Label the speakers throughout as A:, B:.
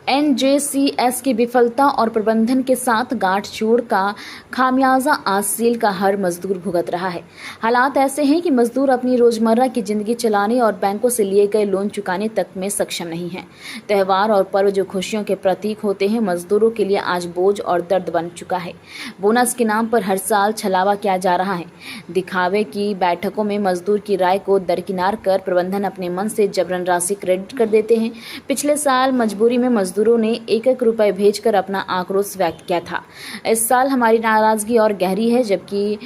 A: NJCS की विफलता और प्रबंधन के साथ गांठजोड़ का खामियाजा आज सेल का हर मजदूर भुगत रहा है। हालात ऐसे हैं कि मजदूर अपनी रोजमर्रा की जिंदगी चलाने और बैंकों से लिए गए लोन चुकाने तक में सक्षम नहीं हैं। त्यौहार और पर्व जो खुशियों के प्रतीक होते हैं, मजदूरों के लिए आज बोझ और दर्द बन चुका है। बोनस के नाम पर हर साल छलावा किया जा रहा है। दिखावे की बैठकों में मजदूर की राय को दरकिनार कर प्रबंधन अपने मन से जबरन राशि क्रेडिट कर देते हैं। पिछले साल मजबूरी में मजदूरों ने एक रुपए भेजकर अपना आक्रोश व्यक्त किया था। इस साल हमारी नाराजगी और गहरी है, जबकि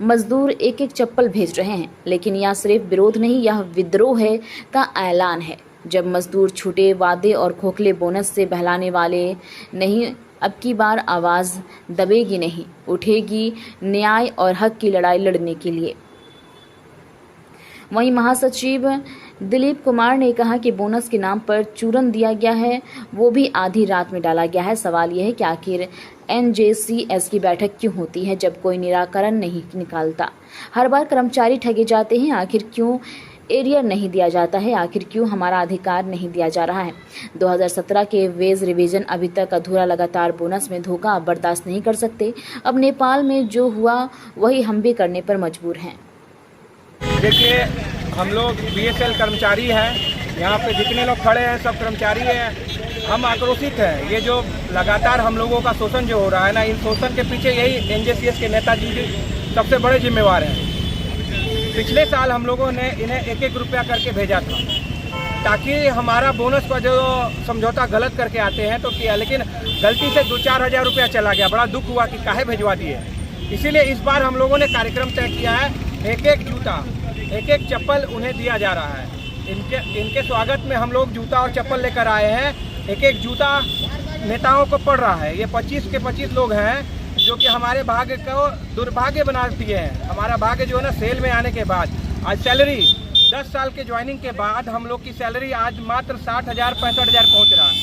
A: मजदूर एक चप्पल भेज रहे हैं। लेकिन यह सिर्फ विरोध नहीं, यह विद्रोह है का ऐलान है। जब मजदूर छूटे वादे और खोखले बोनस से बहलाने वाले नहीं, अब की बार आवाज़ दबेगी नहीं, उठेगी न्याय और हक की लड़ाई लड़ने के लिए। वहीं महासचिव दिलीप कुमार ने कहा कि बोनस के नाम पर चूरन दिया गया है, वो भी आधी रात में डाला गया है। सवाल यह है कि आखिर एनजेसीएस की बैठक क्यों होती है जब कोई निराकरण नहीं निकालता। हर बार कर्मचारी ठगे जाते हैं। आखिर क्यों एरियर नहीं दिया जाता है? आखिर क्यों हमारा अधिकार नहीं दिया जा रहा है? 2017 के वेज रिवीजन अभी तक अधूरा। लगातार बोनस में धोखा अब बर्दाश्त नहीं कर सकते। अब नेपाल में जो हुआ वही हम भी करने पर मजबूर हैं।
B: देखिए, हम लोग बीएसएल कर्मचारी हैं। यहाँ पे जितने लोग खड़े हैं सब कर्मचारी हैं। हम आक्रोशित हैं। ये जो लगातार हम लोगों का शोषण जो हो रहा है ना, इन शोषण के पीछे यही एनजेसीएस के नेताजी सबसे बड़े जिम्मेवार हैं। पिछले साल हम लोगों ने इन्हें एक रुपया करके भेजा था ताकि हमारा बोनस का जो समझौता गलत करके आते हैं तो किया, लेकिन गलती से 2-4 हज़ार रुपया चला गया। बड़ा दुख हुआ कि काहे भिजवा दिए। इसीलिए इस बार हम लोगों ने कार्यक्रम तय किया है। एक जूता, एक चप्पल उन्हें दिया जा रहा है। इनके स्वागत में हम लोग जूता और चप्पल लेकर आए हैं। एक जूता नेताओं को पड़ रहा है। ये 25 के 25 लोग हैं जो कि हमारे भाग्य को दुर्भाग्य बना दिए हैं। हमारा भाग्य जो है ना, सेल में आने के बाद आज सैलरी 10 साल के ज्वाइनिंग के बाद हम लोग की सैलरी आज मात्र 60,000 65,000 पहुँच रहा है।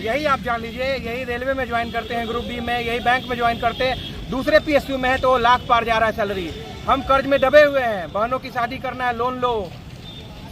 B: यही आप जान लीजिए, यही रेलवे में ज्वाइन करते हैं, ग्रुप बी में, यही बैंक में ज्वाइन करते हैं, दूसरे पीएसयू में है तो लाख पार जा रहा है सैलरी। हम कर्ज में दबे हुए हैं। बहनों की शादी करना है, लोन लो।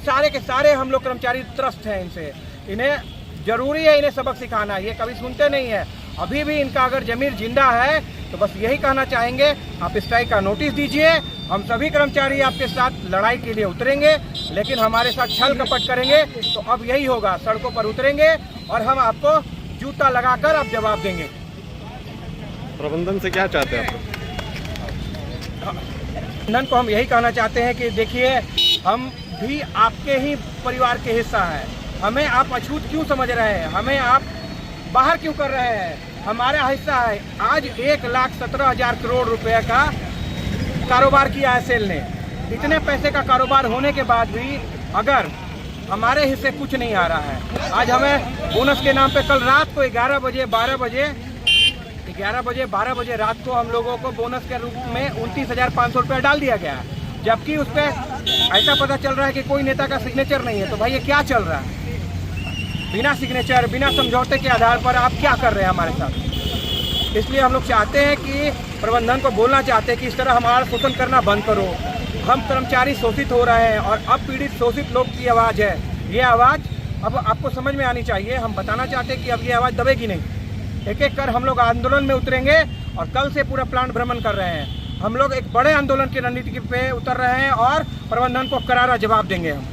B: सारे के सारे हम लोग कर्मचारी त्रस्त हैं इनसे। इन्हें जरूरी है इन्हें सबक सिखाना। ये कभी सुनते नहीं है। अभी भी इनका अगर जमीर जिंदा है तो बस यही कहना चाहेंगे, आप स्ट्राइक का नोटिस दीजिए। हम सभी कर्मचारी आपके साथ लड़ाई के लिए उतरेंगे, लेकिन हमारे साथ छल कपट करेंगे तो अब यही होगा, सड़कों पर उतरेंगे और हम आपको जूता लगाकर आप जवाब देंगे।
C: प्रबंधन से क्या चाहते हैं आप?
B: प्रबंधन को हम यही कहना चाहते हैं कि देखिए, हम भी आपके ही परिवार के हिस्सा हैं। हमें आप अछूत क्यों समझ रहे हैं? हमें आप बाहर क्यों कर रहे हैं? हमारा हिस्सा है। आज 1,17,000 करोड़ रुपए का कारोबार किया है सेल ने। इतने पैसे का कारोबार होने के बाद भी अगर हमारे हिस्से कुछ नहीं आ रहा है, आज हमें बोनस के नाम पे कल रात को 11 बजे 12 बजे रात को हम लोगों को बोनस के रूप में 29,500 रुपया डाल दिया गया है। जबकि उस पर ऐसा पता चल रहा है कि कोई नेता का सिग्नेचर नहीं है। तो भाई ये क्या चल रहा है? बिना सिग्नेचर, बिना समझौते के आधार पर आप क्या कर रहे हैं हमारे साथ? इसलिए हम लोग चाहते हैं कि प्रबंधन को बोलना चाहते हैं कि इस तरह हमारा शोषण करना बंद करो। हम कर्मचारी शोषित हो रहे हैं और अब पीड़ित शोषित लोग की आवाज़ है। ये आवाज़ अब आपको समझ में आनी चाहिए। हम बताना चाहते हैं कि अब ये आवाज़ दबेगी नहीं। एक कर हम लोग आंदोलन में उतरेंगे और कल से पूरा प्लांट भ्रमण कर रहे हैं। हम लोग एक बड़े आंदोलन की रणनीति पे उतर रहे हैं और प्रबंधन को करारा जवाब देंगे हम।